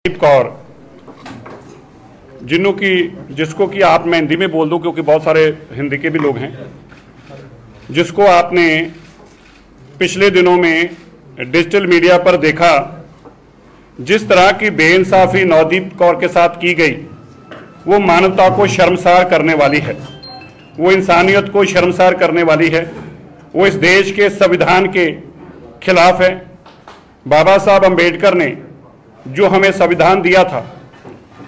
नवदीप कौर, जिसको कि आप, मैं हिंदी में बोल दूं क्योंकि बहुत सारे हिंदी के भी लोग हैं, जिसको आपने पिछले दिनों में डिजिटल मीडिया पर देखा, जिस तरह की बेइंसाफी नवदीप कौर के साथ की गई, वो मानवता को शर्मसार करने वाली है, वो इंसानियत को शर्मसार करने वाली है, वो इस देश के संविधान के खिलाफ है। बाबा साहब अंबेडकर ने जो हमें संविधान दिया था,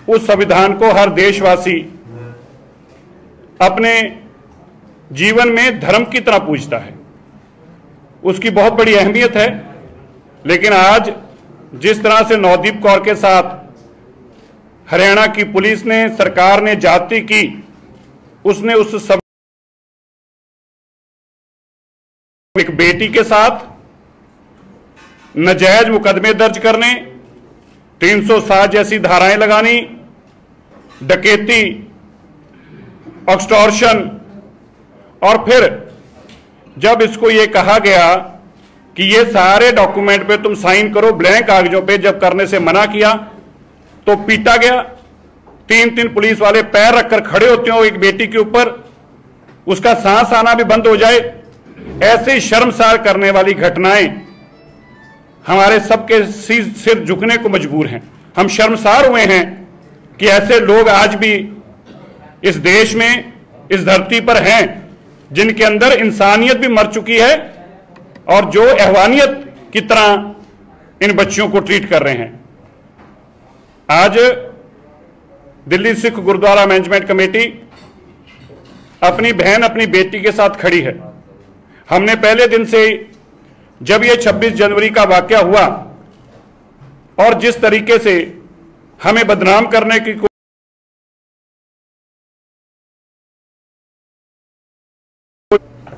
उस संविधान को हर देशवासी अपने जीवन में धर्म की तरह पूजता है, उसकी बहुत बड़ी अहमियत है। लेकिन आज जिस तरह से नवदीप कौर के साथ हरियाणा की पुलिस ने, सरकार ने जाति की, उसने उस सब एक बेटी के साथ नाजायज मुकदमे दर्ज करने, 307 जैसी धाराएं लगानी, डकैती, एक्सटॉर्शन, और फिर जब इसको ये कहा गया कि ये सारे डॉक्यूमेंट पे तुम साइन करो, ब्लैंक कागजों पे, जब करने से मना किया तो पीटा गया। 3 पुलिस वाले पैर रखकर खड़े होते हो एक बेटी के ऊपर, उसका सांस आना भी बंद हो जाए। ऐसे शर्मसार करने वाली घटनाएं हमारे सबके सिर झुकने को मजबूर हैं। हम शर्मसार हुए हैं कि ऐसे लोग आज भी इस देश में, इस धरती पर हैं, जिनके अंदर इंसानियत भी मर चुकी है और जो हैवानियत की तरह इन बच्चियों को ट्रीट कर रहे हैं। आज दिल्ली सिख गुरुद्वारा मैनेजमेंट कमेटी अपनी बहन, अपनी बेटी के साथ खड़ी है। हमने पहले दिन से, जब ये 26 जनवरी का वाकया हुआ और जिस तरीके से हमें बदनाम करने की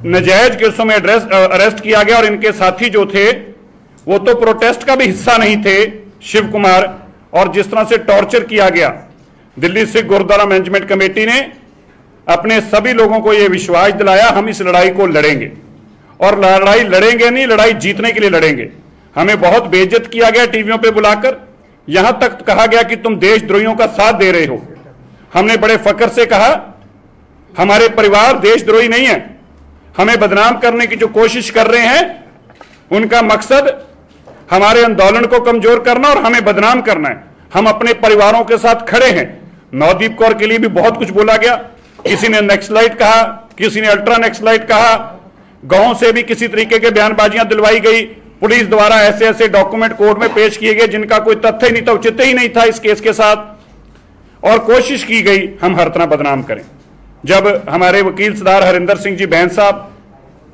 नाजायज केसों में अरेस्ट किया गया, और इनके साथी जो थे वो तो प्रोटेस्ट का भी हिस्सा नहीं थे, शिव कुमार, और जिस तरह से टॉर्चर किया गया, दिल्ली सिख गुरुद्वारा मैनेजमेंट कमेटी ने अपने सभी लोगों को यह विश्वास दिलाया, हम इस लड़ाई को लड़ेंगे, और लड़ाई लड़ेंगे नहीं, लड़ाई जीतने के लिए लड़ेंगे। हमें बहुत बेइज्जत किया गया टीवियों पे बुलाकर, यहां तक कहा गया कि तुम देशद्रोहियों का साथ दे रहे हो। हमने बड़े फक्र से कहा, हमारे परिवार देशद्रोही नहीं है। हमें बदनाम करने की जो कोशिश कर रहे हैं, उनका मकसद हमारे आंदोलन को कमजोर करना और हमें बदनाम करना है। हम अपने परिवारों के साथ खड़े हैं। नवदीप कौर के लिए भी बहुत कुछ बोला गया, किसी ने नक्सलाइट कहा, किसी ने अल्ट्रा नक्सलाइट कहा, गांव से भी किसी तरीके के बयानबाजियां दिलवाई गई, पुलिस द्वारा ऐसे ऐसे डॉक्यूमेंट कोर्ट में पेश किए गए जिनका कोई तथ्य ही नहीं था, औचित्य ही नहीं था इस केस के साथ, और कोशिश की गई हम हर तरह बदनाम करें। जब हमारे वकील सरदार हरिंदर सिंह जी बैन साहब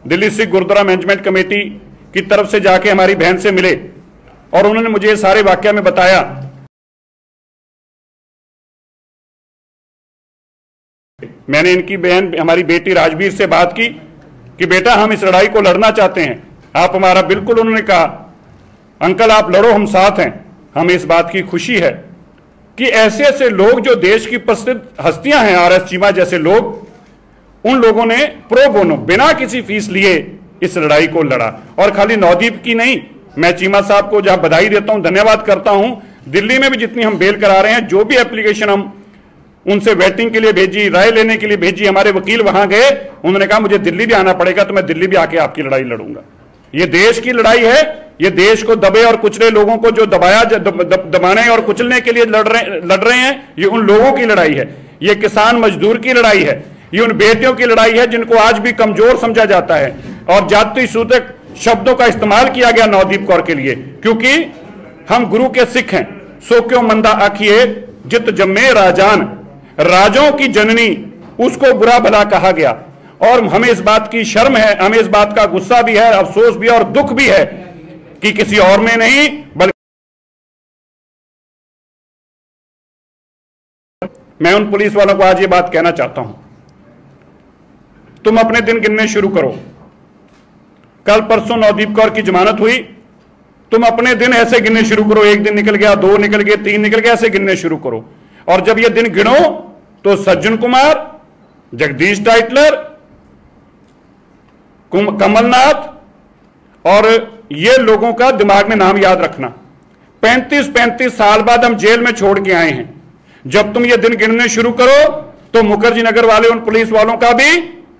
दिल्ली सिख गुरुद्वारा मैनेजमेंट कमेटी की तरफ से जाके हमारी बहन से मिले और उन्होंने मुझे सारे वाकया में बताया, मैंने इनकी बहन, हमारी बेटी राजवीर से बात की कि बेटा हम इस लड़ाई को लड़ना चाहते हैं, आप हमारा बिल्कुल, उन्होंने कहा अंकल आप लड़ो, हम साथ हैं। हमें इस बात की खुशी है कि ऐसे ऐसे लोग जो देश की प्रसिद्ध हस्तियां हैं, आर एस चीमा जैसे लोग, उन लोगों ने प्रो बोनो, बिना किसी फीस लिए इस लड़ाई को लड़ा। और खाली नवदीप की नहीं, मैं चीमा साहब को जहां बधाई देता हूं, धन्यवाद करता हूं, दिल्ली में भी जितनी हम बेल करा रहे हैं, जो भी एप्लीकेशन हम उनसे वेटिंग के लिए भेजी, राय लेने के लिए भेजी, हमारे वकील वहां गए, उन्होंने कहा मुझे दिल्ली भी आना पड़ेगा तो मैं दिल्ली भी आके आपकी लड़ाई लड़ूंगा। ये देश की लड़ाई है, ये देश को दबे और कुचले लोगों को जो दबाने और कुचलने के लिए लड़ रहे हैं, ये उन लोगों की लड़ाई है, ये किसान मजदूर की लड़ाई है, ये उन बेटियों की लड़ाई है जिनको आज भी कमजोर समझा जाता है। और जाति सूचक शब्दों का इस्तेमाल किया गया नवदीप कौर के लिए, क्योंकि हम गुरु के सिख हैं। सो क्यों मंदा आखिए जित जम्मे राजान, राजों की जननी, उसको बुरा भला कहा गया। और हमें इस बात की शर्म है, हमें इस बात का गुस्सा भी है, अफसोस भी है और दुख भी है कि किसी और में नहीं, बल्कि मैं उन पुलिस वालों को आज ये बात कहना चाहता हूं, तुम अपने दिन गिनने शुरू करो। कल परसों नवदीप कौर की जमानत हुई, तुम अपने दिन ऐसे गिनने शुरू करो, 1 दिन निकल गया, 2 निकल गए, 3 निकल गए, ऐसे गिनने शुरू करो। और जब ये दिन गिनो तो सज्जन कुमार, जगदीश टाइटलर, कमलनाथ और ये लोगों का दिमाग में नाम याद रखना। 35-35 साल बाद हम जेल में छोड़ के आए हैं। जब तुम ये दिन गिनने शुरू करो तो मुखर्जी नगर वाले उन पुलिस वालों का भी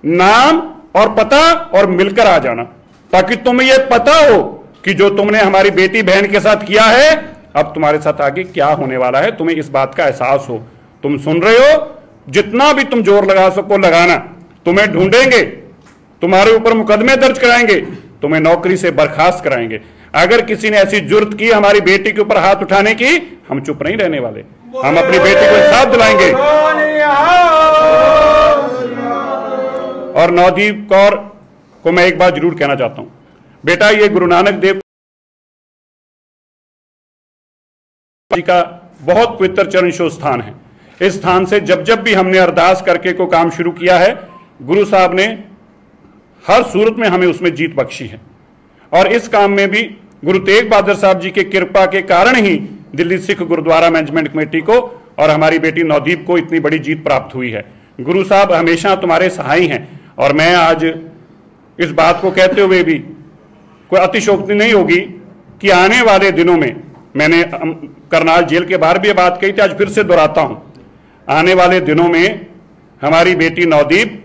नाम और पता और मिलकर आ जाना, ताकि तुम्हें यह पता हो कि जो तुमने हमारी बेटी बहन के साथ किया है अब तुम्हारे साथ आगे क्या होने वाला है, तुम्हें इस बात का एहसास हो। तुम सुन रहे हो, जितना भी तुम जोर लगा सको लगाना, तुम्हें ढूंढेंगे, तुम्हारे ऊपर मुकदमे दर्ज कराएंगे, तुम्हें नौकरी से बर्खास्त कराएंगे। अगर किसी ने ऐसी जुर्त की हमारी बेटी के ऊपर हाथ उठाने की, हम चुप नहीं रहने वाले, हम अपनी बेटी को इंसाफ दिलाएंगे। और नवदीप कौर को मैं एक बात जरूर कहना चाहता हूं, बेटा ये गुरु नानक देव जी का बहुत पवित्र चरणछोह स्थान है। इस स्थान से जब जब भी हमने अरदास करके को काम शुरू किया है, गुरु साहब ने हर सूरत में हमें उसमें जीत बख्शी है। और इस काम में भी गुरु तेग बहादुर साहब जी के कृपा के कारण ही दिल्ली सिख गुरुद्वारा मैनेजमेंट कमेटी को और हमारी बेटी नवदीप को इतनी बड़ी जीत प्राप्त हुई है। गुरु साहब हमेशा तुम्हारे सहाय हैं। और मैं आज इस बात को कहते हुए भी कोई अतिशोक्ति नहीं होगी कि आने वाले दिनों में, मैंने करनाल जेल के बाहर भी ये बात कही थी, आज फिर से दोहराता हूं, आने वाले दिनों में हमारी बेटी नवदीप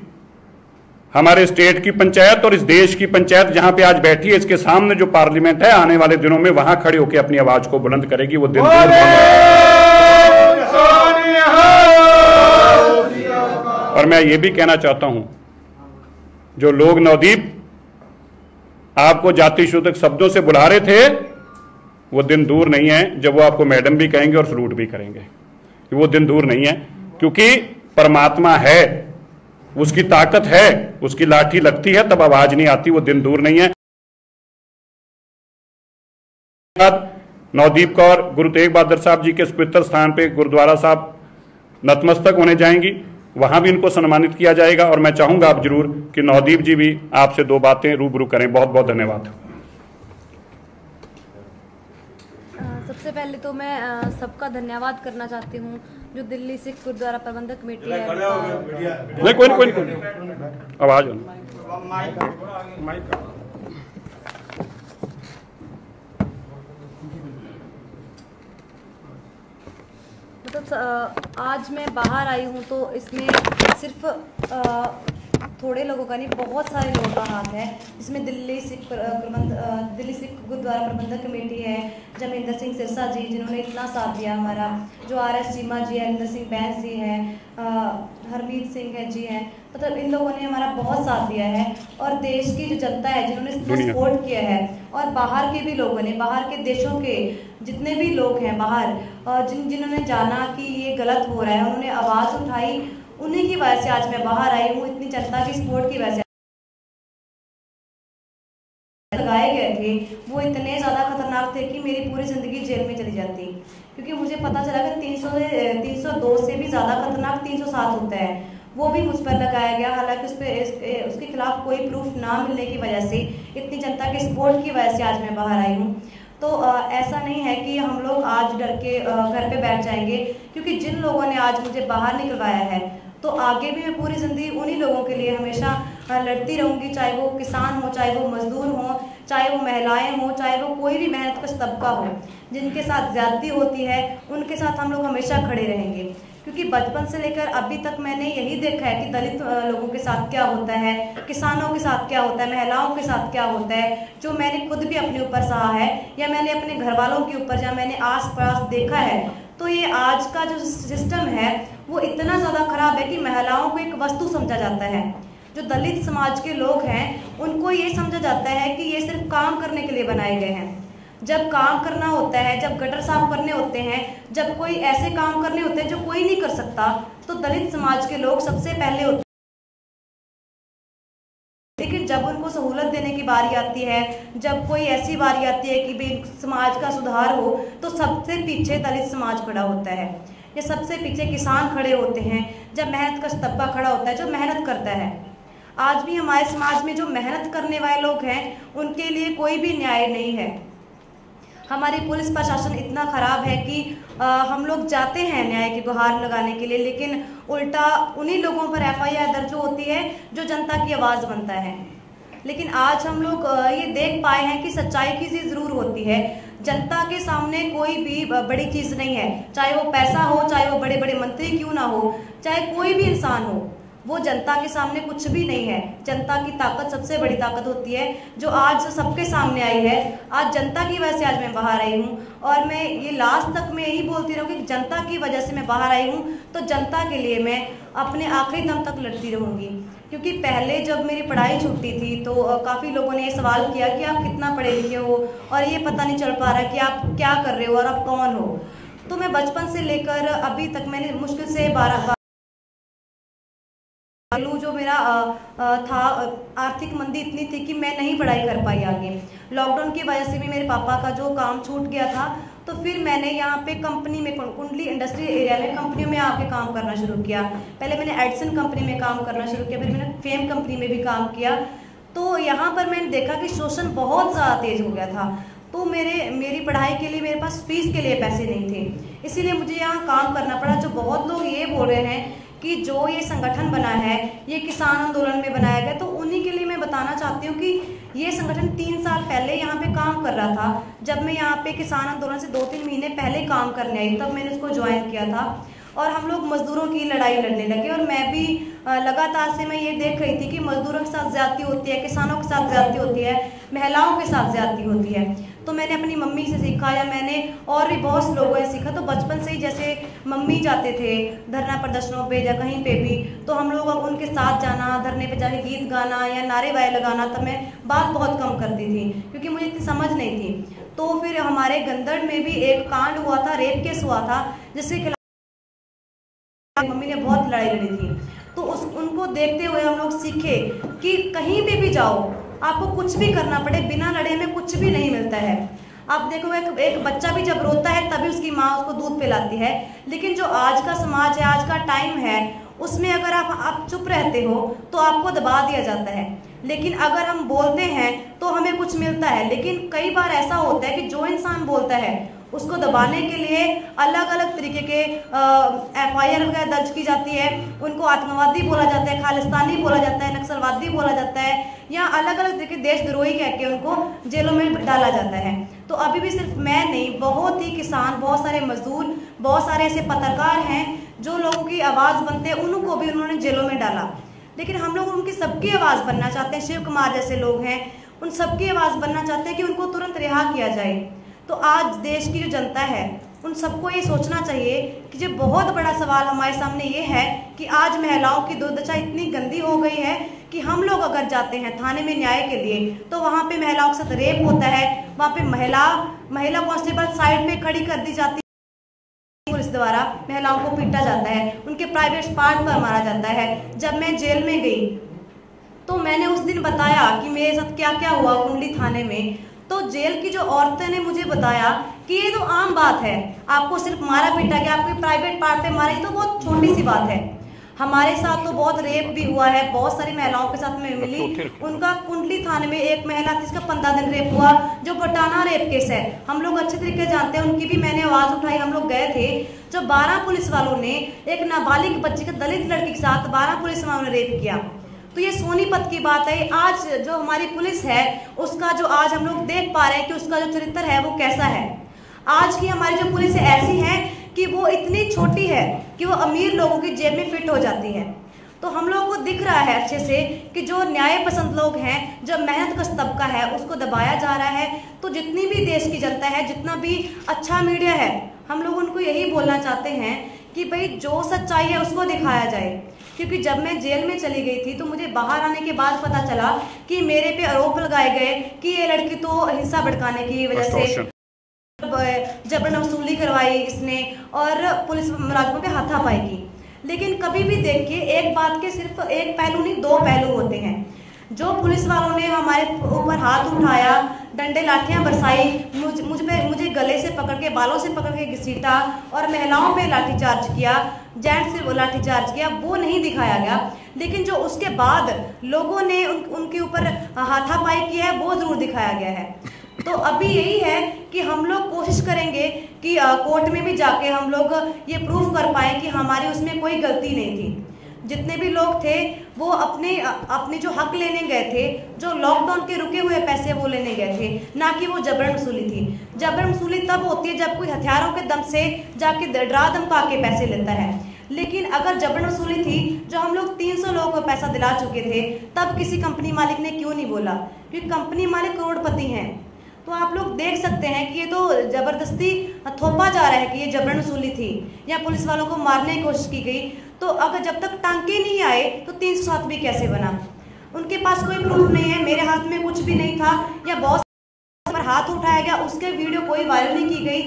हमारे स्टेट की पंचायत और इस देश की पंचायत जहां पे आज बैठी है, इसके सामने जो पार्लियामेंट है, आने वाले दिनों में वहां खड़े होकर अपनी आवाज को बुलंद करेगी। वो दिन और मैं ये भी कहना चाहता हूं, जो लोग नवदीप आपको जाति सूचक शब्दों से बुला रहे थे, वो दिन दूर नहीं है जब वो आपको मैडम भी कहेंगे और सलूट भी करेंगे। वो दिन दूर नहीं है, क्योंकि परमात्मा है, उसकी ताकत है, उसकी लाठी लगती है तब आवाज नहीं आती। वो दिन दूर नहीं है। नवदीप कौर गुरु तेग बहादुर साहब जी के इस पवित्र स्थान पे गुरुद्वारा साहब नतमस्तक होने जाएंगी, वहां भी इनको सम्मानित किया जाएगा। और मैं चाहूंगा आप जरूर कि नवदीप जी भी आपसे दो बातें रूबरू करें। बहुत बहुत धन्यवाद। सबसे पहले तो मैं सबका धन्यवाद करना चाहती हूँ, जो दिल्ली सिख गुरुद्वारा प्रबंधक कमेटी है। कोई आवाज मतलब आज मैं बाहर आई हूँ तो इसमें सिर्फ थोड़े लोगों का नहीं, बहुत सारे लोगों का हाथ है। इसमें दिल्ली सिख गुरुद्वारा प्रबंधक कमेटी है, जमिंदर सिंह सिरसा जी जिन्होंने इतना साथ दिया हमारा, जो RS चीमा जी है, हरिंदर सिंह बैंस जी हैं, हरमीत सिंह है जी हैं, मतलब इन लोगों ने हमारा बहुत साथ दिया है। और देश की जो जनता है जिन्होंने इसको सपोर्ट किया है, और बाहर के भी लोगों ने, बाहर के देशों के जितने भी लोग हैं बाहर, जिन्होंने जाना कि ये गलत हो रहा है, उन्होंने आवाज़ उठाई, उन्हीं की वजह से आज मैं बाहर आई हूँ। इतनी जनता की सपोर्ट की वजह से लगाए गए थे, वो इतने ज़्यादा खतरनाक थे कि मेरी पूरी ज़िंदगी जेल में चली जाती, क्योंकि मुझे पता चला कि 302 से भी ज़्यादा खतरनाक 307 होता है, वो भी मुझ पर लगाया गया। हालांकि उसके खिलाफ कोई प्रूफ ना मिलने की वजह से, इतनी जनता के सपोर्ट की वजह से आज मैं बाहर आई हूँ। तो ऐसा नहीं है कि हम लोग आज डर के घर पे बैठ जाएंगे, क्योंकि जिन लोगों ने आज मुझे बाहर निकलवाया है, तो आगे भी मैं पूरी ज़िंदगी उन्हीं लोगों के लिए हमेशा लड़ती रहूँगी, चाहे वो किसान हो, चाहे वो मजदूर हो, चाहे वो महिलाएं हो, चाहे वो कोई भी मेहनत कश तबका हो, जिनके साथ ज़्यादती होती है उनके साथ हम लोग हमेशा खड़े रहेंगे। क्योंकि बचपन से लेकर अभी तक मैंने यही देखा है कि दलित लोगों के साथ क्या होता है, किसानों के साथ क्या होता है, महिलाओं के साथ क्या होता है, जो मैंने खुद भी अपने ऊपर सहा है, या मैंने अपने घर वालों के ऊपर, या मैंने आस पास देखा है। तो ये आज का जो सिस्टम है वो इतना ज़्यादा खराब है कि महिलाओं को एक वस्तु समझा जाता है। जो दलित समाज के लोग हैं उनको ये समझा जाता है कि ये सिर्फ काम करने के लिए बनाए गए हैं। जब काम करना होता है, जब गटर साफ करने होते हैं, जब कोई ऐसे काम करने होते हैं जो कोई नहीं कर सकता, तो दलित समाज के लोग सबसे पहले होते हैं। लेकिन जब उनको सहूलत देने की बारी आती है, जब कोई ऐसी बारी आती है कि भाई समाज का सुधार हो, तो सबसे पीछे दलित समाज खड़ा होता है, या सबसे पीछे किसान खड़े होते हैं। जब मेहनत का तबका खड़ा होता है, जो मेहनत करता है। आज भी हमारे समाज में जो मेहनत करने वाले लोग हैं उनके लिए कोई भी न्याय नहीं है। हमारी पुलिस प्रशासन इतना खराब है कि हम लोग जाते हैं न्याय की गुहार लगाने के लिए, लेकिन उल्टा उन्हीं लोगों पर FIR दर्ज होती है जो जनता की आवाज़ बनता है। लेकिन आज हम लोग ये देख पाए हैं कि सच्चाई की चीज़ ज़रूर होती है। जनता के सामने कोई भी बड़ी चीज नहीं है, चाहे वो पैसा हो, चाहे वो बड़े बड़े मंत्री क्यों ना हो, चाहे कोई भी इंसान हो, वो जनता के सामने कुछ भी नहीं है। जनता की ताकत सबसे बड़ी ताकत होती है, जो आज सबके सामने आई है। आज जनता की वजह से आज मैं बाहर आई हूँ, और मैं ये लास्ट तक मैं यही बोलती रहूँगी कि जनता की वजह से मैं बाहर आई हूँ, तो जनता के लिए मैं अपने आखिरी दम तक लड़ती रहूँगी। क्योंकि पहले जब मेरी पढ़ाई छूटी थी तो काफ़ी लोगों ने ये सवाल किया कि आप कितना पढ़े लिखे हो और ये पता नहीं चल पा रहा कि आप क्या कर रहे हो और आप कौन हो। तो मैं बचपन से लेकर अभी तक मैंने मुश्किल से 12 जो मेरा था, आर्थिक मंदी इतनी थी कि मैं नहीं पढ़ाई कर पाई आगे। लॉकडाउन की वजह से भी मेरे पापा का जो काम छूट गया था, तो फिर मैंने यहाँ पे कंपनी में, कुंडली इंडस्ट्रियल एरिया में कंपनियों में आके काम करना शुरू किया। पहले मैंने एडिसन कंपनी में काम करना शुरू किया, फिर मैंने फेम कंपनी में भी काम किया। तो यहाँ पर मैंने देखा कि शोषण बहुत ज़्यादा तेज हो गया था। तो मेरी पढ़ाई के लिए मेरे पास फीस के लिए पैसे नहीं थे, इसीलिए मुझे यहाँ काम करना पड़ा। जो बहुत लोग ये बोल रहे हैं कि जो ये संगठन बना है ये किसान आंदोलन में बनाया गया, तो उन्हीं के लिए मैं बताना चाहती हूँ कि ये संगठन 3 साल पहले यहाँ पे काम कर रहा था। जब मैं यहाँ पे किसान आंदोलन से 2-3 महीने पहले काम करने आई, तब मैंने उसको ज्वाइन किया था, और हम लोग मजदूरों की लड़ाई लड़ने लगे। और मैं भी लगातार से मैं ये देख रही थी कि मजदूरों के साथ ज्यादती होती है, किसानों के साथ ज्यादती होती है, महिलाओं के साथ ज्यादती होती है। तो मैंने अपनी मम्मी से सीखा, या मैंने और भी बहुत से लोगों से सीखा। तो बचपन से ही जैसे मम्मी जाते थे धरना प्रदर्शनों पे या कहीं पे भी, तो हम लोग उनके साथ जाना, धरने पे जाके गीत गाना या नारे वारे लगाना। तब मैं बात बहुत कम करती थी क्योंकि मुझे इतनी समझ नहीं थी। तो फिर हमारे गंदड़ में भी एक कांड हुआ था, रेप केस हुआ था, जिसके खिलाफ मम्मी ने बहुत लड़ाई लड़ी थी। तो उनको देखते हुए हम लोग सीखे कि कहीं पे भी जाओ, आपको कुछ भी करना पड़े, बिना लड़े में कुछ भी नहीं मिलता है। आप देखो एक बच्चा भी जब रोता है तभी उसकी माँ उसको दूध पिलाती है। लेकिन जो आज का समाज है, आज का टाइम है, उसमें अगर आप चुप रहते हो तो आपको दबा दिया जाता है। लेकिन अगर हम बोलते हैं तो हमें कुछ मिलता है। लेकिन कई बार ऐसा होता है कि जो इंसान बोलता है उसको दबाने के लिए अलग अलग तरीके के FIR वगैरह दर्ज की जाती है। उनको आतंकवादी बोला जाता है, खालिस्तानी बोला जाता है, नक्सलवादी बोला जाता है, या अलग अलग तरीके देशद्रोही कह के उनको जेलों में डाला जाता है। तो अभी भी सिर्फ मैं नहीं, बहुत ही किसान, बहुत सारे मजदूर, बहुत सारे ऐसे पत्रकार हैं जो लोगों की आवाज़ बनते हैं, उनको भी उन्होंने जेलों में डाला। लेकिन हम लोग उनकी सबकी आवाज़ बनना चाहते हैं। शिव कुमार जैसे लोग हैं, उन सबकी आवाज़ बनना चाहते हैं कि उनको तुरंत रिहा किया जाए। तो आज देश की जो जनता है उन सबको ये सोचना चाहिए कि जो बहुत बड़ा सवाल हमारे सामने ये है कि आज महिलाओं की दुर्दशा इतनी गंदी हो गई है कि हम लोग अगर जाते हैं थाने में न्याय के लिए तो वहाँ पे महिलाओं के साथ रेप होता है। वहाँ पे महिला कांस्टेबल साइड पे खड़ी कर दी जाती है, पुलिस द्वारा महिलाओं को पीटा जाता है, उनके प्राइवेट पार्ट पर मारा जाता है। जब मैं जेल में गई तो मैंने उस दिन बताया कि मेरे साथ क्या क्या हुआ कुंडली थाने में। तो जेल की जो औरतें ने मुझे बताया कि ये तो आम बात है, आपको सिर्फ मारा पीटा गया, आपके प्राइवेट पार्ट पे मारा, ये तो बहुत छोटी सी बात है। हमारे साथ तो बहुत रेप भी हुआ है, बहुत सारी महिलाओं के साथ में मिली। उनका कुंडली थाने में एक महिला थी, जिसका 15 दिन रेप हुआ, जो बटाना रेप केस है। हम लोग अच्छे तरीके से जानते हैं, उनकी भी मैंने आवाज उठाई। हम लोग गए थे, जो 12 पुलिस वालों ने एक नाबालिग बच्ची के, दलित लड़की के साथ 12 पुलिस वालों ने रेप किया। तो ये सोनीपत की बात है। आज जो हमारी पुलिस है उसका जो आज हम लोग देख पा रहे हैं कि उसका जो चरित्र है वो कैसा है। आज की हमारी जो पुलिस ऐसी है कि वो इतनी छोटी है कि वो अमीर लोगों की जेब में फिट हो जाती है। तो हम लोगों को दिख रहा है अच्छे से कि जो न्याय पसंद लोग हैं, जो मेहनत का तबका है, उसको दबाया जा रहा है। तो जितनी भी देश की जनता है, जितना भी अच्छा मीडिया है, हम लोग उनको यही बोलना चाहते हैं कि भाई जो सच्चाई है उसको दिखाया जाए। क्योंकि जब मैं जेल में चली गई थी तो मुझे बाहर आने के बाद पता चला कि मेरे पे आरोप लगाए गए कि ये लड़की तो हिंसा भड़काने की वजह से जबरन वसूली करवाई इसने और पुलिस मुलाजिमों पे हाथापाई की। लेकिन कभी भी देखिए, एक बात के सिर्फ एक पहलू नहीं, 2 पहलू होते हैं। जो पुलिस वालों ने हमारे ऊपर हाथ उठाया, डंडे लाठियां बरसाई, मुझे गले से पकड़ के, बालों से पकड़ के घसीटा और महिलाओं पे लाठीचार्ज किया, जेंट्स से वो लाठीचार्ज किया, वो नहीं दिखाया गया। लेकिन जो उसके बाद लोगों ने उनके ऊपर हाथापाई की है वो जरूर दिखाया गया है। तो अभी यही है कि हम लोग कोशिश करेंगे कि कोर्ट में भी जाके हम लोग ये प्रूफ कर पाए कि हमारी उसमें कोई गलती नहीं थी। जितने भी लोग थे वो अपने जो हक लेने गए थे, जो लॉकडाउन के रुके हुए पैसे वो लेने गए थे, ना कि वो जबरन वसूली थी। जबरन वसूली तब होती है जब कोई हथियारों के दम से जाके डरा धमका के पैसे लेता है। लेकिन अगर जबरन वसूली थी, जो हम लोग 300 लोगों को पैसा दिला चुके थे, तब किसी कंपनी मालिक ने क्यों नहीं बोला? क्योंकि कंपनी मालिक करोड़पति हैं। तो आप लोग देख सकते हैं कि ये तो जबरदस्ती थोपा जा रहा है कि ये जबरन वसूली थी या पुलिस वालों को मारने की कोशिश की गई। तो अगर जब तक टांके नहीं आए तो 307 भी कैसे बना? उनके पास कोई प्रूफ नहीं है, मेरे हाथ में कुछ भी नहीं था, या बॉस पर हाथ उठाया गया, उसके वीडियो कोई वायरल नहीं की गई।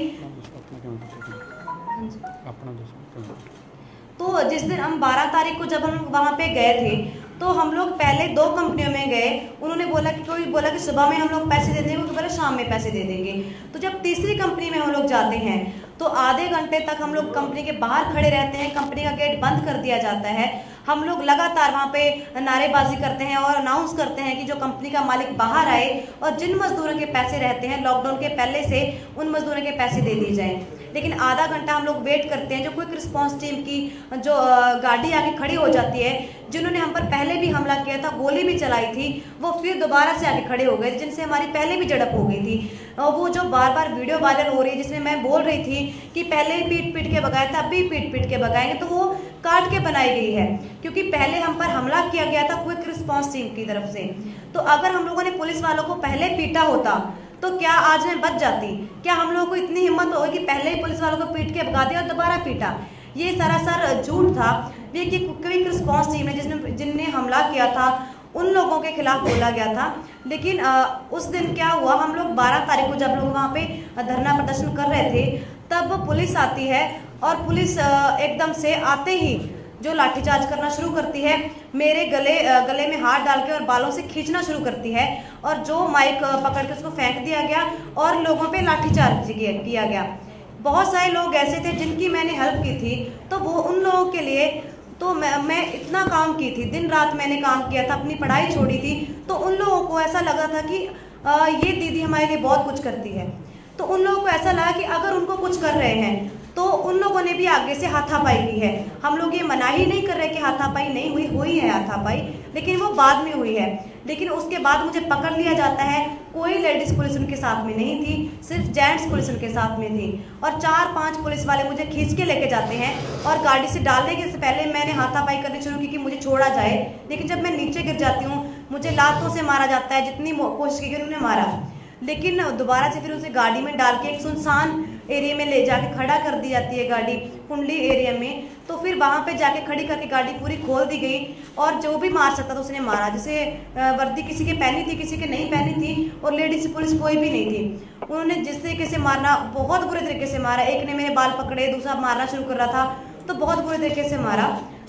तो जिस दिन हम 12 तारीख को जब हम वहाँ पे गए थे, तो हम लोग पहले 2 कंपनियों में गए। उन्होंने बोला कि कोई बोला कि सुबह में हम लोग पैसे दे देंगे, कोई बोला शाम में पैसे दे देंगे। तो जब तीसरी कंपनी में हम लोग जाते हैं तो आधे घंटे तक हम लोग कंपनी के बाहर खड़े रहते हैं, कंपनी का गेट बंद कर दिया जाता है। हम लोग लगातार वहाँ पे नारेबाजी करते हैं और अनाउंस करते हैं कि जो कंपनी का मालिक बाहर आए और जिन मजदूरों के पैसे रहते हैं लॉकडाउन के पहले से, उन मजदूरों के पैसे दे दिए जाएं। लेकिन आधा घंटा हम लोग वेट करते हैं। जो क्विक रिस्पांस टीम की जो गाड़ी आके खड़ी हो जाती है, जिन्होंने हम पर पहले भी हमला किया था, गोली भी चलाई थी, वो फिर दोबारा से आके खड़े हो गए, जिनसे हमारी पहले भी झड़प हो गई थी। और वो जो बार बार वीडियो वायरल हो रही है जिसमें मैं बोल रही थी कि पहले पीट पीट के भगाया था, अब भी पीट पीट के भगाएंगे, तो वो काट के बनाई गई है। क्योंकि पहले हम पर हमला किया गया था क्विक रिस्पांस टीम की तरफ से। तो अगर हम लोगों ने पुलिस वालों को पहले पीटा होता तो क्या आज मैं बच जाती? क्या हम लोगों को इतनी हिम्मत होगी कि पहले ही पुलिस वालों को पीट के भगा दिया और दोबारा पीटा? ये सरासर झूठ था। ये कि क्विक रिस्पांस टीम है जिनने हमला किया था, उन लोगों के खिलाफ बोला गया था। लेकिन उस दिन क्या हुआ, हम लोग 12 तारीख को जब लोग वहाँ पे धरना प्रदर्शन कर रहे थे, तब पुलिस आती है और पुलिस एकदम से आते ही जो लाठीचार्ज करना शुरू करती है, मेरे गले में हाथ डाल के और बालों से खींचना शुरू करती है, और जो माइक पकड़ के उसको फेंक दिया गया और लोगों पे लाठीचार्ज किया गया। बहुत सारे लोग ऐसे थे जिनकी मैंने हेल्प की थी, तो वो उन लोगों के लिए तो मैं इतना काम की थी, दिन रात मैंने काम किया था, अपनी पढ़ाई छोड़ी थी। तो उन लोगों को ऐसा लगा था कि ये दीदी हमारे लिए बहुत कुछ करती है। तो उन लोगों को ऐसा लगा कि अगर उनको कुछ कर रहे हैं तो उन लोगों ने भी आगे से हाथापाई की है। हम लोग ये मना ही नहीं कर रहे कि हाथापाई नहीं हुई है हाथापाई, लेकिन वो बाद में हुई है। लेकिन उसके बाद मुझे पकड़ लिया जाता है। कोई लेडीज पुलिस उनके साथ में नहीं थी, सिर्फ जेंट्स पुलिस उनके साथ में थी, और 4-5 पुलिस वाले मुझे खींच के लेके जाते हैं। और गाड़ी से डालने के पहले मैंने हाथापाई करनी शुरू की कि मुझे छोड़ा जाए, लेकिन जब मैं नीचे गिर जाती हूँ मुझे लातों से मारा जाता है। जितनी कोशिश की उन्होंने मारा, लेकिन दोबारा से फिर उसे गाड़ी में डाल के एक सुनसान एरिया में ले जाके खड़ा कर दी जाती है, गाड़ी कुंडली एरिया में। तो फिर वहाँ पे जाके खड़ी करके गाड़ी पूरी खोल दी गई, और जो भी मार सकता था उसने मारा। जैसे वर्दी किसी के पहनी थी, किसी के नहीं पहनी थी, और लेडीज पुलिस कोई भी नहीं थी। उन्होंने जिस तरीके से मारना, बहुत बुरे तरीके से मारा। एक ने मेरे बाल पकड़े, दूसरा मारना शुरू कर रहा था, तो बहुत बुरे तरीके से मारा।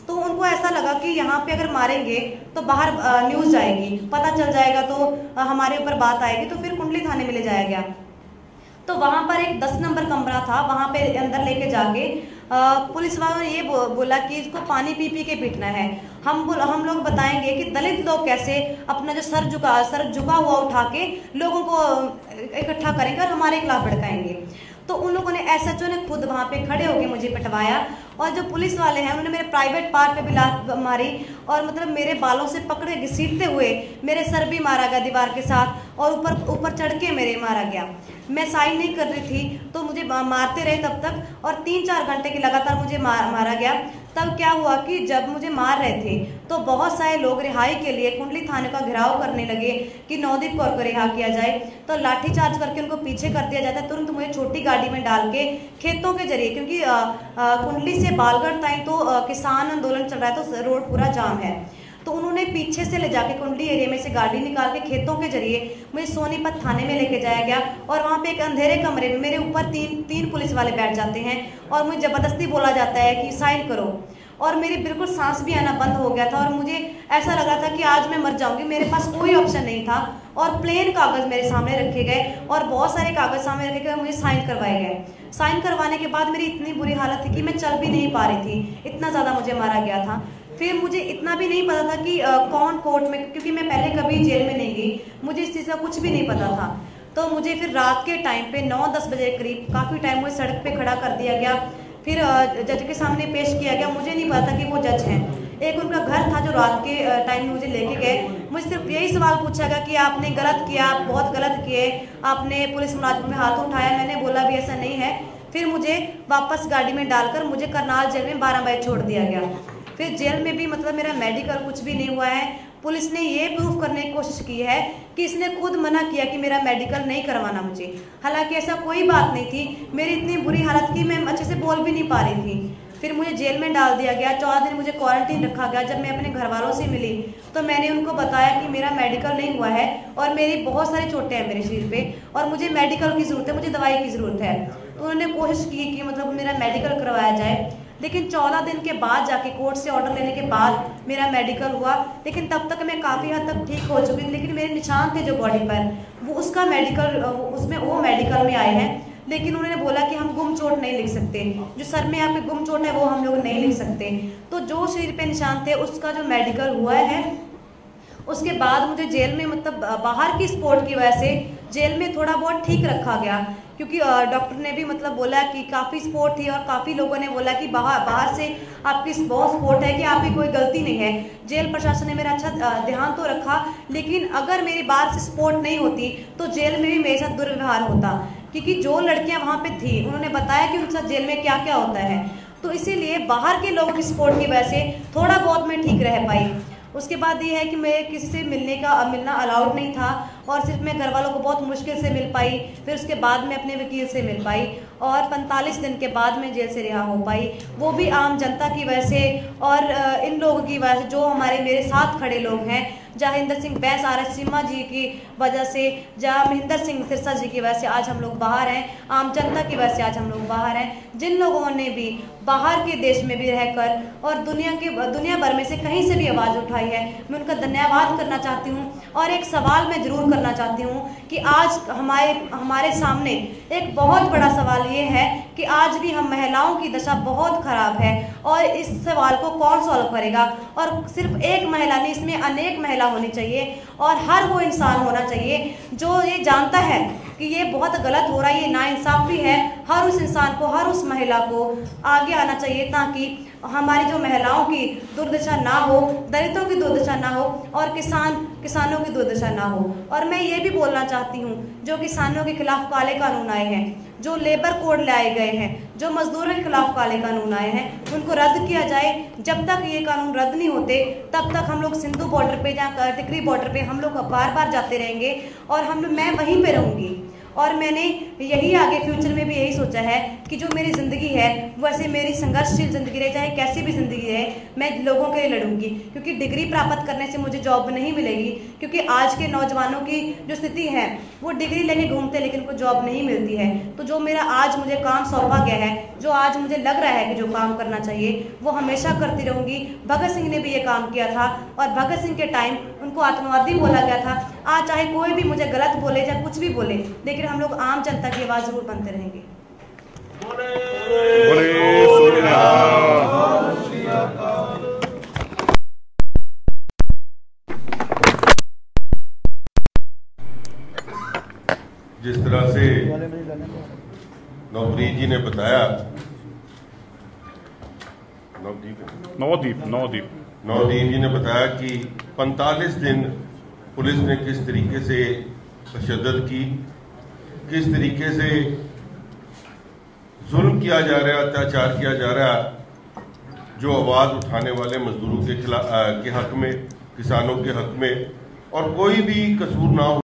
तो उनको ऐसा लगा कि यहाँ पे अगर मारेंगे तो बाहर न्यूज़ आएगी, पता चल जाएगा, तो हमारे ऊपर बात आएगी। तो फिर कुंडली थाने में ले जाया गया। तो वहाँ पर एक 10 नंबर कमरा था, वहाँ पे अंदर लेके जाके पुलिस वालों ने ये बोला कि इसको पानी पी पी के पीटना है। हम लोग बताएंगे कि दलित लोग कैसे अपना जो सर झुका हुआ उठा के लोगों को इकट्ठा करेंगे और हमारे खिलाफ भड़काएंगे। तो उन लोगों ने एसएचओ ने खुद वहाँ पे खड़े होके मुझे पिटवाया, और जो पुलिस वाले हैं उन्होंने मेरे प्राइवेट पार्ट पे भी लात मारी, और मतलब मेरे बालों से पकड़े घसीटते हुए मेरे सर भी मारा गया दीवार के साथ, और ऊपर चढ़ के मेरे मारा गया। मैं साइन नहीं कर रही थी तो मुझे मारते रहे तब तक, और 3-4 घंटे की लगातार मुझे मारा गया। तब क्या हुआ कि जब मुझे मार रहे थे तो बहुत सारे लोग रिहाई के लिए कुंडली थाने का घेराव करने लगे कि नवदीप कौर को रिहा किया जाए। तो लाठीचार्ज करके उनको पीछे कर दिया जाता है। तुरंत मुझे छोटी गाड़ी में डाल के खेतों के जरिए, क्योंकि कुंडली से बालगढ़ तक तो किसान आंदोलन चल रहा है, तो रोड पूरा जाम है। तो उन्होंने पीछे से ले जाके कुंडली एरिया में से गाड़ी निकाल के खेतों के जरिए मुझे सोनीपत थाने में लेके जाया गया, और वहाँ पे एक अंधेरे कमरे में मेरे ऊपर तीन पुलिस वाले बैठ जाते हैं, और मुझे जबरदस्ती बोला जाता है कि साइन करो। और मेरी बिल्कुल सांस भी आना बंद हो गया था, और मुझे ऐसा लगा था कि आज मैं मर जाऊंगी। मेरे पास कोई ऑप्शन नहीं था, और प्लेन कागज मेरे सामने रखे गए, और बहुत सारे कागज सामने रखे गए, मुझे साइन करवाए गए। साइन करवाने के बाद मेरी इतनी बुरी हालत थी कि मैं चल भी नहीं पा रही थी, इतना ज़्यादा मुझे मारा गया था। फिर मुझे इतना भी नहीं पता था कि कौन कोर्ट में, क्योंकि मैं पहले कभी जेल में नहीं गई, मुझे इस चीज़ का कुछ भी नहीं पता था। तो मुझे फिर रात के टाइम पे 9-10 बजे के करीब काफ़ी टाइम मुझे सड़क पे खड़ा कर दिया गया। फिर जज के सामने पेश किया गया। मुझे नहीं पता था कि वो जज हैं। एक उनका घर था जो रात के टाइम में मुझे लेके गए। मुझे सिर्फ यही सवाल पूछा गया कि आपने गलत किया, आप बहुत गलत किए, आपने पुलिस मुलाजिम में हाथ उठाया। मैंने बोला भी ऐसा नहीं है। फिर मुझे वापस गाड़ी में डालकर मुझे करनाल जेल में 12 बजे छोड़ दिया गया। फिर जेल में भी मतलब मेरा मेडिकल कुछ भी नहीं हुआ है। पुलिस ने ये प्रूफ करने की कोशिश की है कि इसने खुद मना किया कि मेरा मेडिकल नहीं करवाना मुझे, हालांकि ऐसा कोई बात नहीं थी। मेरी इतनी बुरी हालत थी, मैं अच्छे से बोल भी नहीं पा रही थी। फिर मुझे जेल में डाल दिया गया, 14 दिन मुझे क्वारंटीन रखा गया। जब मैं अपने घर वालों से मिली तो मैंने उनको बताया कि मेरा मेडिकल नहीं हुआ है और मेरी बहुत सारी चोटें हैं मेरे शरीर पे और मुझे मेडिकल की ज़रूरत है, मुझे दवाई की ज़रूरत है। तो उन्होंने कोशिश की कि मतलब मेरा मेडिकल करवाया जाए, लेकिन 14 दिन के बाद जाके कोर्ट से ऑर्डर लेने के बाद मेरा मेडिकल हुआ। लेकिन तब तक मैं काफ़ी हद तक ठीक हो चुकी थी, लेकिन मेरे निशान थे जो बॉडी पर, वो उसका मेडिकल उसमें वो मेडिकल में आए हैं। लेकिन उन्होंने बोला कि हम गुम चोट नहीं लिख सकते, जो सर में यहाँ पे गुम चोट है वो हम लोग नहीं लिख सकते। तो जो शरीर पे निशान थे उसका जो मेडिकल हुआ है, उसके बाद मुझे जेल में मतलब बाहर की स्पोर्ट की वजह से जेल में थोड़ा बहुत ठीक रखा गया, क्योंकि डॉक्टर ने भी मतलब बोला कि काफ़ी स्पोर्ट थी और काफ़ी लोगों ने बोला कि बाहर से आपकी बहुत स्पोर्ट है कि आपकी कोई गलती नहीं है। जेल प्रशासन ने मेरा अच्छा ध्यान तो रखा, लेकिन अगर मेरी बाहर से स्पोर्ट नहीं होती तो जेल में भी मेरे साथ दुर्व्यवहार होता, क्योंकि जो लड़कियां वहाँ पे थी उन्होंने बताया कि उनके साथ जेल में क्या क्या होता है। तो इसीलिए बाहर के लोगों की सपोर्ट की वजह से थोड़ा बहुत मैं ठीक रह पाई। उसके बाद ये है कि मैं किसी से मिलना अलाउड नहीं था और सिर्फ मैं घर वालों को बहुत मुश्किल से मिल पाई। फिर उसके बाद मैं अपने वकील से मिल पाई और 45 दिन के बाद मैं जेल से रिहा हो पाई, वो भी आम जनता की वजह से और इन लोगों की वजह से जो हमारे मेरे साथ खड़े लोग हैं, जहिंदर सिंह बैस RS चीमा जी की वजह से, महेंद्र सिंह सिरसा जी की वजह से आज हम लोग बाहर हैं, आम जनता की वजह से आज हम लोग बाहर हैं। जिन लोगों ने भी बाहर के देश में भी रहकर और दुनिया भर में से कहीं से भी आवाज़ उठाई है, मैं उनका धन्यवाद करना चाहती हूँ। और एक सवाल मैं ज़रूर करना चाहती हूँ कि आज हमारे सामने एक बहुत बड़ा सवाल ये है कि आज भी हम महिलाओं की दशा बहुत ख़राब है और इस सवाल को कौन सॉल्व करेगा। और सिर्फ एक महिला नहीं, इसमें अनेक महिला होनी चाहिए और हर वो इंसान होना चाहिए जो ये जानता है कि ये बहुत गलत हो रहा है, ये नाइंसाफ़ी है। हर उस इंसान को, हर उस महिला को आगे आना चाहिए ताकि हमारी जो महिलाओं की दुर्दशा ना हो, दलितों की दुर्दशा ना हो और किसानों की दुर्दशा ना हो। और मैं ये भी बोलना चाहती हूँ, जो किसानों के खिलाफ काले कानून आए हैं, जो लेबर कोड लाए गए हैं, जो मजदूरों के खिलाफ काले कानून आए हैं, उनको रद्द किया जाए। जब तक ये कानून रद्द नहीं होते तब तक हम लोग सिंधु बॉर्डर पे या टिकरी बॉर्डर पे हम लोग बार बार जाते रहेंगे और मैं वहीं पे रहूँगी। और मैंने यही आगे फ्यूचर में भी यही सोचा है कि जो मेरी ज़िंदगी है वैसे मेरी संघर्षशील ज़िंदगी रहे, चाहे कैसी भी ज़िंदगी रहे, मैं लोगों के लिए लड़ूंगी। क्योंकि डिग्री प्राप्त करने से मुझे जॉब नहीं मिलेगी, क्योंकि आज के नौजवानों की जो स्थिति है वो डिग्री लेके घूमते लेकिन उनको जॉब नहीं मिलती है। तो जो मेरा आज मुझे काम सौंपा गया है, जो आज मुझे लग रहा है कि जो काम करना चाहिए, वो हमेशा करती रहूँगी। भगत सिंह ने भी ये काम किया था और भगत सिंह के टाइम उनको आत्मवादी बोला गया था। आज चाहे कोई भी मुझे गलत बोले या कुछ भी बोले, लेकिन हम लोग आम जनता की आवाज़ जरूर बनते रहेंगे। जिस तरह से नवप्रीत जी ने बताया, नवदीप जी ने बताया कि 45 दिन पुलिस ने किस तरीके से तशद्दुद की, किस तरीके से जुल्म किया जा रहा है, अत्याचार किया जा रहा है, जो आवाज़ उठाने वाले मजदूरों के हक में, किसानों के हक में, और कोई भी कसूर ना हो।